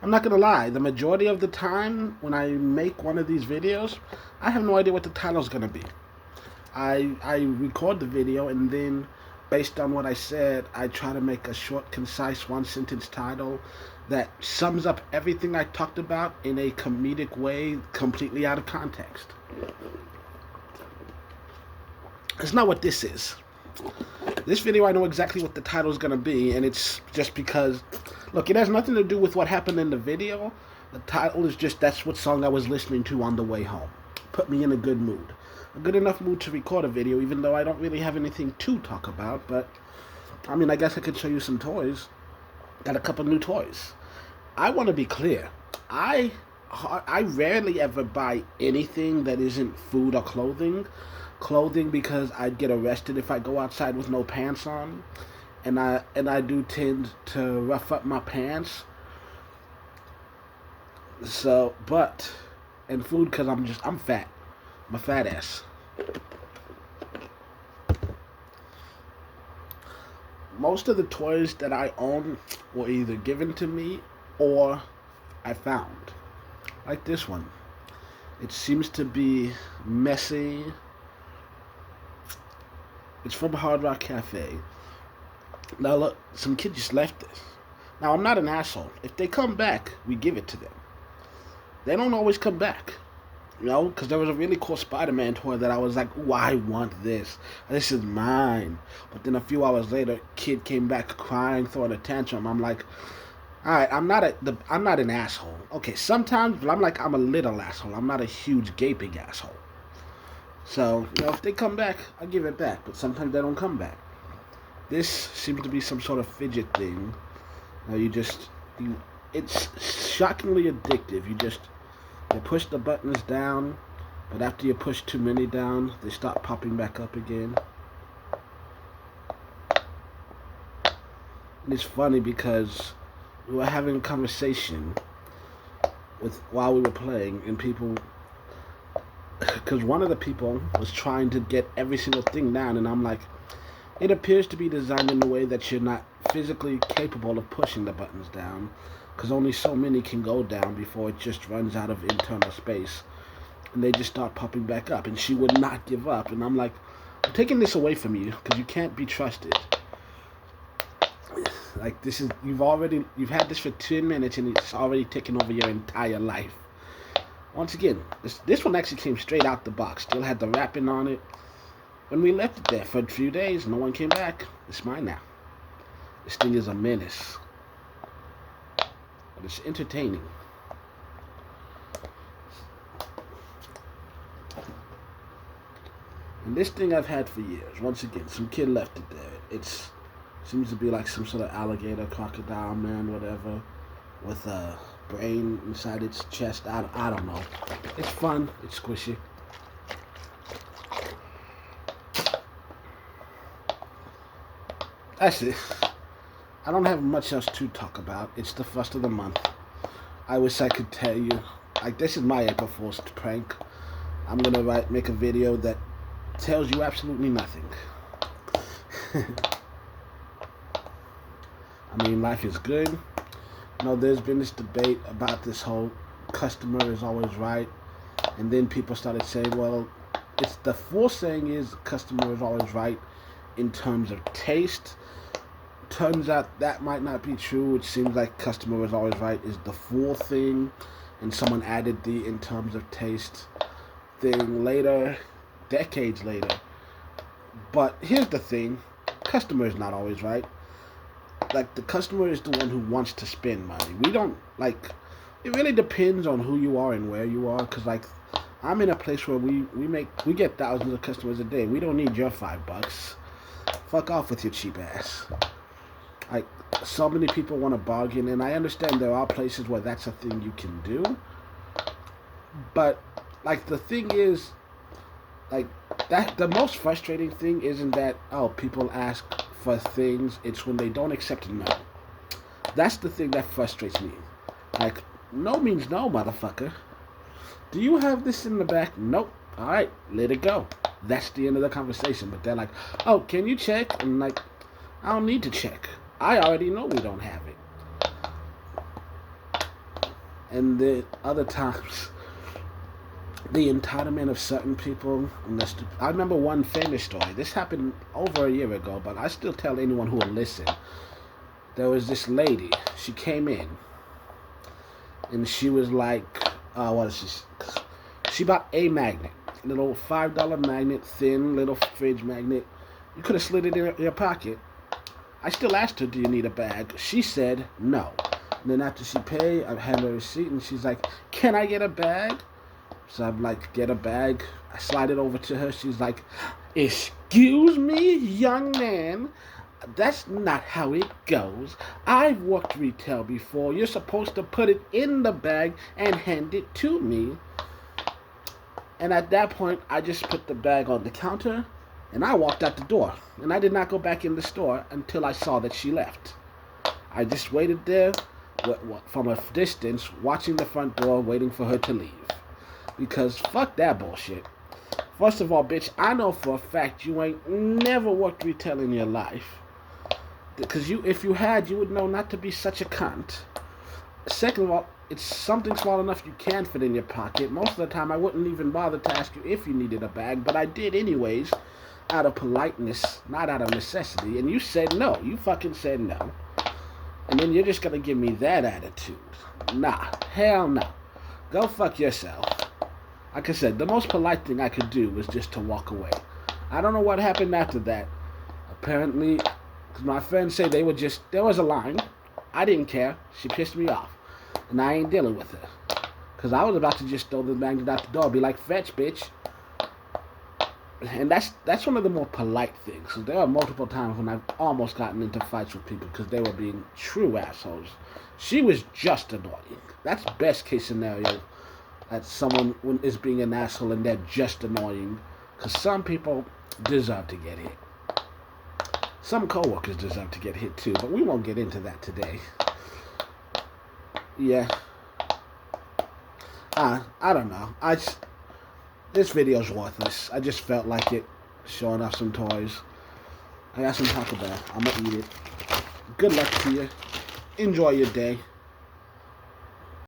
I'm not gonna lie, the majority of the time when I make one of these videos, I have no idea what the title's gonna be. I record the video and then based on what I said, I try to make a short, concise, one sentence title that sums up everything I talked about in a comedic way, completely out of context. That's not what this is. This video, I know exactly what the title is going to be, and it's just because, look, it has nothing to do with what happened in the video. The title is just, that's what song I was listening to on the way home. Put me in a good mood. A good enough mood to record a video, even though I don't really have anything to talk about, but, I mean, I guess I could show you some toys. Got a couple new toys. I want to be clear. I rarely ever buy anything that isn't food or clothing. Clothing because I'd get arrested if I go outside with no pants on, and I do tend to rough up my pants. So, but and food because I'm fat. I'm a fat ass. Most of the toys that I own were either given to me or I found. Like this one. It seems to be messy. It's from Hard Rock Cafe. Now look, some kid just left this. Now I'm not an asshole. If they come back, we give it to them. They don't always come back. You know, because there was a really cool Spider-Man toy that I was like, ooh, I want this. This is mine. But then a few hours later, kid came back crying, throwing a tantrum. I'm like, all right, I'm not an asshole. Okay, sometimes, but I'm a little asshole. I'm not a huge gaping asshole. So, you know, if they come back, I give it back. But sometimes they don't come back. This seems to be some sort of fidget thing. It's shockingly addictive. You push the buttons down, but after you push too many down, they start popping back up again. And it's funny because we were having a conversation while we were playing, and people, because one of the people was trying to get every single thing down, and I'm like, it appears to be designed in a way that you're not physically capable of pushing the buttons down, because only so many can go down before it just runs out of internal space, and they just start popping back up, and she would not give up, and I'm like, I'm taking this away from you, because you can't be trusted. Like, this is, you've had this for 10 minutes, and it's already taken over your entire life. Once again, this one actually came straight out the box, still had the wrapping on it. When we left it there for a few days, no one came back. It's mine now. This thing is a menace. But it's entertaining. And this thing I've had for years. Once again, some kid left it there. It seems to be like some sort of alligator, crocodile, man, whatever, with a brain inside its chest. I don't know. It's fun. It's squishy. That's it. I don't have much else to talk about. It's the first of the month. I wish I could tell you. Like, this is my April Fool's prank. I'm gonna make a video that tells you absolutely nothing. I mean, life is good. You know, there's been this debate about this whole customer is always right. And then people started saying, well, it's the full saying is customer is always right in terms of taste. Turns out that might not be true. It seems like customer is always right is the full thing, and someone added the in terms of taste thing later, decades later. But here's the thing, customer is not always right. Like, the customer is the one who wants to spend money. We don't, like, it really depends on who you are and where you are, because, like, I'm in a place where we get thousands of customers a day. We don't need your $5. Fuck off with your cheap ass. Like, so many people want to bargain, and I understand there are places where that's a thing you can do. But, like, the thing is, like, that the most frustrating thing isn't that, oh, people ask for things. It's when they don't accept no. That's the thing that frustrates me. Like, no means no, motherfucker. Do you have this in the back? Nope. All right, let it go. That's the end of the conversation. But they're like, oh, can you check? And like, I don't need to check. I already know we don't have it. And the other times, the entitlement of certain people. I remember one famous story. This happened over a year ago, but I still tell anyone who will listen. There was this lady. She came in, and she was like, what is this? She bought a magnet, little $5 magnet, thin little fridge magnet. You could have slid it in your pocket. I still asked her, "Do you need a bag?" She said no. And then after she paid, I had her receipt, and she's like, "Can I get a bag?" So I'm like, "Get a bag." I slide it over to her. She's like, "Excuse me, young man. That's not how it goes. I've worked retail before. You're supposed to put it in the bag and hand it to me." And at that point, I just put the bag on the counter and I walked out the door. And I did not go back in the store until I saw that she left. I just waited there from a distance, watching the front door, waiting for her to leave. Because fuck that bullshit. First of all, bitch, I know for a fact you ain't never worked retail in your life. Because if you had, you would know not to be such a cunt. Second of all, it's something small enough you can fit in your pocket. Most of the time, I wouldn't even bother to ask you if you needed a bag, but I did anyways, out of politeness, not out of necessity. And you said no. You fucking said no. And then you're just gonna give me that attitude. Nah, hell no. Go fuck yourself. Like I said, the most polite thing I could do was just to walk away. I don't know what happened after that. Apparently, because my friends say there was a line. I didn't care. She pissed me off. And I ain't dealing with her. Because I was about to just throw the magnet out the door. Be like, "Fetch, bitch." And that's one of the more polite things. Because there are multiple times when I've almost gotten into fights with people because they were being true assholes. She was just annoying. That's best case scenario. That someone is being an asshole and they're just annoying. Because some people deserve to get hit. Some coworkers deserve to get hit too. But we won't get into that today. Yeah. I don't know. This video's worthless. I just felt like it, showing off some toys. I got some Taco Bell. I'm gonna eat it. Good luck to you. Enjoy your day.